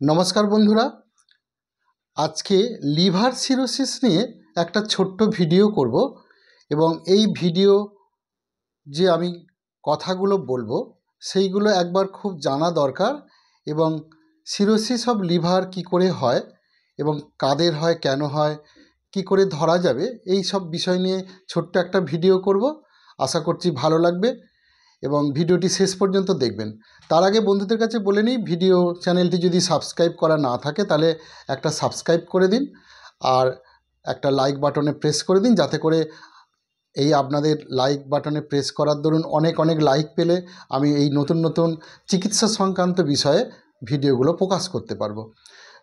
নমস্কার বন্ধুরা, আজকে লিভার সিরোসিস নিয়ে একটা ছোট্ট ভিডিও করব এবং এই ভিডিও যে আমি কথাগুলো বলবো সেইগুলো একবার খুব জানা দরকার। এবং সিরোসিস অফ লিভার কী করে হয় এবং কাদের হয়, কেন হয়, কী করে ধরা যাবে, এই সব বিষয় নিয়ে ছোট্ট একটা ভিডিও করব। আশা করছি ভালো লাগবে এবং ভিডিওটি শেষ পর্যন্ত দেখবেন। তার আগে বন্ধুদের কাছে বলে নিই, ভিডিও চ্যানেলটি যদি সাবস্ক্রাইব করা না থাকে তাহলে একটা সাবস্ক্রাইব করে দিন আর একটা লাইক বাটনে প্রেস করে দিন, যাতে করে এই আপনাদের লাইক বাটনে প্রেস করার দরুন অনেক অনেক লাইক পেলে আমি এই নতুন নতুন চিকিৎসা সংক্রান্ত বিষয়ে ভিডিওগুলো প্রকাশ করতে পারবো।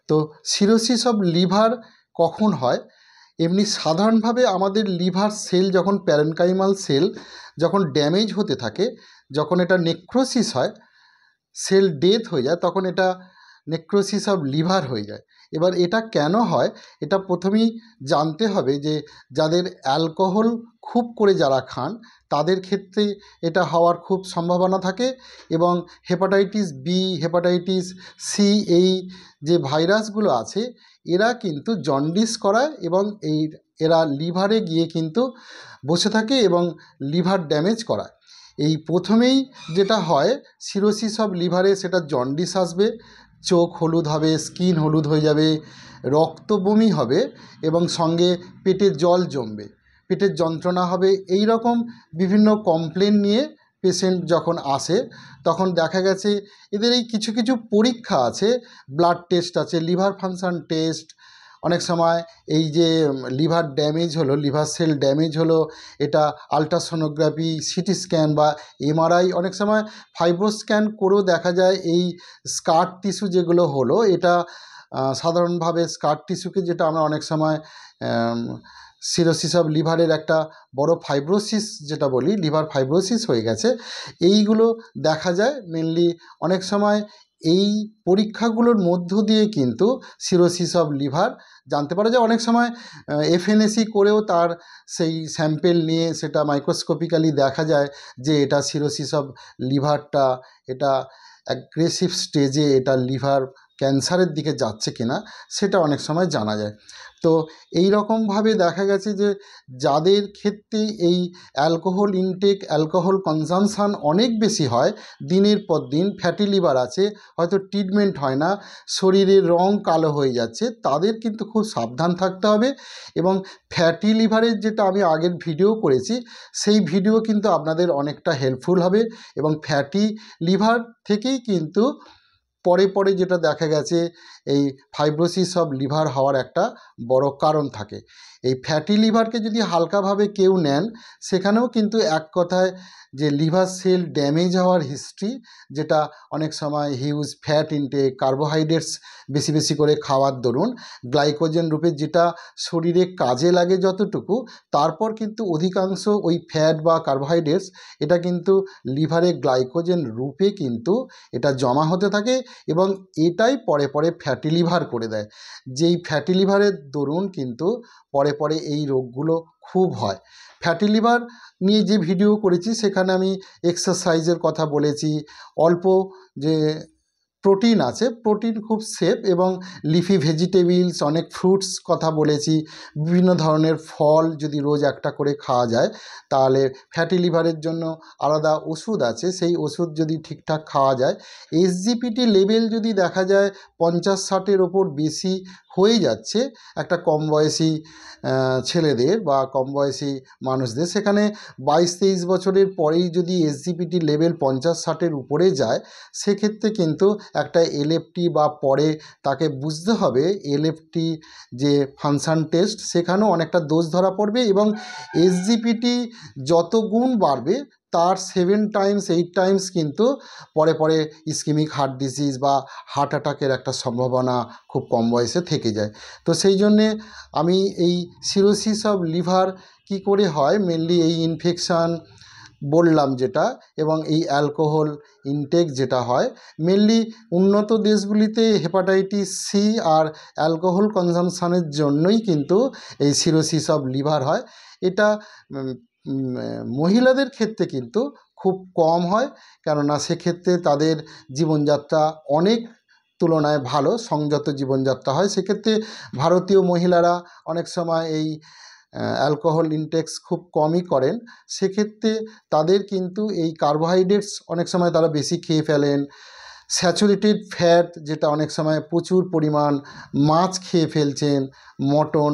তো সিরোসিস অফ লিভার কখন হয়? এমনি সাধারণভাবে আমাদের লিভার সেল যখন প্যারেনকাইমাল সেল যখন ড্যামেজ হতে থাকে, যখন এটা নেক্রোসিস হয়, সেল ডেথ হয়ে যায়, তখন এটা নেক্রোসিস অফ লিভার হয়ে যায়। এবার এটা কেন হয় এটা প্রথমেই জানতে হবে যে যাদের অ্যালকোহল খুব করে যারা খান তাদের ক্ষেত্রে এটা হওয়ার খুব সম্ভাবনা থাকে। এবং হেপাটাইটিস বি, হেপাটাইটিস সি, এই যে ভাইরাসগুলো আছে এরা কিন্তু জন্ডিস করায় এবং এরা লিভারে গিয়ে কিন্তু বসে থাকে এবং লিভার ড্যামেজ করায়। এই প্রথমেই যেটা হয় সিরোসিস অফ লিভারে, সেটা জন্ডিস আসবে, চোখ হলুদ হবে, স্কিন হলুদ হয়ে যাবে, রক্ত বমি হবে এবং সঙ্গে পেটে জল জমবে, পেটের যন্ত্রণা হবে। এই রকম বিভিন্ন কমপ্লেন নিয়ে পেশেন্ট যখন আসে তখন দেখা গেছে এদের এই কিছু কিছু পরীক্ষা আছে, ব্লাড টেস্ট আছে, লিভার ফাংশন টেস্ট, অনেক সময় এই যে লিভার ড্যামেজ হলো, লিভার সেল ড্যামেজ হলো, এটা আলট্রাসোনোগ্রাফি, সিটি স্ক্যান বা এমআরআই, অনেক সময় ফাইব্রো স্ক্যান করেও দেখা যায় এই স্কার টিস্যু যেগুলো হলো, এটা সাধারণভাবে স্কার টিস্যুকে যেটা আমরা অনেক সময় সিরোসিস অফ লিভারের একটা বড় ফাইব্রোসিস যেটা বলি, লিভার ফাইব্রোসিস হয়ে গেছে, এইগুলো দেখা যায় মেনলি। অনেক সময় এই পরীক্ষাগুলোর মধ্য দিয়ে কিন্তু সিরোসিস অফ লিভার জানতে পারা যায়। অনেক সময় এফএনএসি করেও তার সেই স্যাম্পেল নিয়ে সেটা মাইক্রোস্কোপিক্যালি দেখা যায় যে এটা সিরোসিস অফ লিভারটা এটা অ্যাগ্রেসিভ স্টেজে, এটা লিভার ক্যান্সারের দিকে যাচ্ছে কিনা সেটা অনেক সময় জানা যায়। তো এই রকমভাবে দেখা গেছে যে যাদের ক্ষেত্রে এই অ্যালকোহল ইনটেক, অ্যালকোহল কনজামশান অনেক বেশি হয়, দিনের পর দিন ফ্যাটি লিভার আছে, হয়তো ট্রিটমেন্ট হয় না, শরীরের রং কালো হয়ে যাচ্ছে, তাদের কিন্তু খুব সাবধান থাকতে হবে। এবং ফ্যাটি লিভারের যেটা আমি আগের ভিডিও করেছি সেই ভিডিও কিন্তু আপনাদের অনেকটা হেল্পফুল হবে। এবং ফ্যাটি লিভার থেকেই কিন্তু পরে পরে যেটা দেখা গেছে এই ফাইব্রোসিস অফ লিভার হওয়ার একটা বড় কারণ থাকে। এই ফ্যাটি লিভারকে যদি হালকাভাবে কেউ নেন, সেখানেও কিন্তু এক কথায় যে লিভার সেল ড্যামেজ হওয়ার হিস্ট্রি, যেটা অনেক সময় হিউজ ফ্যাট ইনটেক, কার্বোহাইড্রেটস বেশি বেশি করে খাওয়ার দরুন, গ্লাইকোজেন রূপে যেটা শরীরে কাজে লাগে যতটুকু, তারপর কিন্তু অধিকাংশ ওই ফ্যাট বা কার্বোহাইড্রেটস এটা কিন্তু লিভারে গ্লাইকোজেন রূপে কিন্তু এটা জমা হতে থাকে এবং এটাই পরে পরে ফ্যাটি লিভার করে দেয়। যেই ফ্যাটি লিভারের দরুন কিন্তু পরে পরে এই রোগগুলো খুব হয়। ফ্যাটি লিভার নিয়ে যে ভিডিও করেছি সেখানে আমি এক্সারসাইজের কথা বলেছি, অল্প যে প্রোটিন আছে, প্রোটিন খুব সেফ, এবং লিফি ভেজিটেবলস, অনেক ফ্রুটস কথা বলেছি, বিভিন্ন ধরনের ফল যদি রোজ একটা করে খাওয়া যায় তাহলে ফ্যাটি লিভারের জন্য আলাদা ওষুধ আছে, সেই ওষুধ যদি ঠিকঠাক খাওয়া যায়, এসজিপিটি লেভেল যদি দেখা যায় 50-60-এর ওপর বেশি হয়ে যাচ্ছে একটা কম বয়সী ছেলেদের বা কম বয়সী মানুষদের, সেখানে 22-23 বছরের পরেই যদি এসজিপিটি লেভেল 50-60-এর উপরে যায়, সেক্ষেত্রে কিন্তু একটা এলএফটি বা পরে তাকে বুঝতে হবে এলএফটি যে ফাংশন টেস্ট, সেখানেও অনেকটা দোষ ধরা পড়বে এবং এসজিপিটি যত গুণ বাড়বে তার 7 টাইমস 8 টাইমস কিন্তু পরে পরে ইসকেমিক হার্ট ডিজিজ বা হার্ট অ্যাটাকের একটা সম্ভাবনা খুব কম বয়সে থেকে যায়। তো সেই জন্যে আমি এই সিরোসিস অফ লিভার কী করে হয়, মেনলি এই ইনফেকশান বললাম যেটা, এবং এই অ্যালকোহল ইনটেক যেটা হয়, মেনলি উন্নত দেশগুলিতে হেপাটাইটিস সি আর অ্যালকোহল কনজামশানের জন্যই কিন্তু এই সিরোসিস অফ লিভার হয়। এটা মহিলাদের ক্ষেত্রে কিন্তু খুব কম হয়, কেননা সেক্ষেত্রে তাদের জীবনযাত্রা অনেক তুলনায় ভালো সংযত জীবনযাত্রা হয়। সেক্ষেত্রে ভারতীয় মহিলারা অনেক সময় এই অ্যালকোহল ইনটেক্স খুব কমই করেন। সেক্ষেত্রে তাদের কিন্তু এই কার্বোহাইড্রেটস অনেক সময় তারা বেশি খেয়ে ফেলেন। স্যাচুরেটেড ফ্যাট, যেটা অনেক সময় প্রচুর পরিমাণ মাছ খেয়ে ফেলছেন, মটন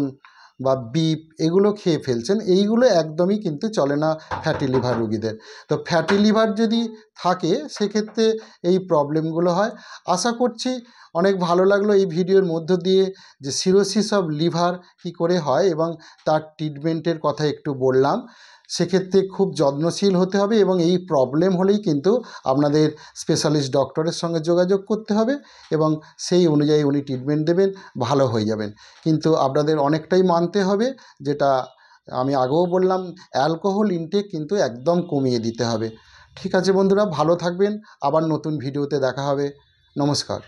বা বিফ এগুলো খেয়ে ফেলছেন, এইগুলো একদমই কিন্তু চলে না ফ্যাটি লিভার রুগীদের। তো ফ্যাটি লিভার যদি থাকে সেক্ষেত্রে এই প্রবলেমগুলো হয়। আশা করছি অনেক ভালো লাগলো এই ভিডিওর মধ্য দিয়ে যে সিরোসিস অফ লিভার কী করে হয় এবং তার ট্রিটমেন্টের কথা একটু বললাম। সেক্ষেত্রে খুব যত্নশীল হতে হবে এবং এই প্রবলেম হলেই কিন্তু আপনাদের স্পেশালিস্ট ডক্টরের সঙ্গে যোগাযোগ করতে হবে এবং সেই অনুযায়ী উনি ট্রিটমেন্ট দেবেন, ভালো হয়ে যাবেন। কিন্তু আপনাদের অনেকটাই মানতে হবে, যেটা আমি আগেও বললাম, অ্যালকোহল ইনটেক কিন্তু একদম কমিয়ে দিতে হবে। ঠিক আছে বন্ধুরা, ভালো থাকবেন, আবার নতুন ভিডিওতে দেখা হবে। নমস্কার।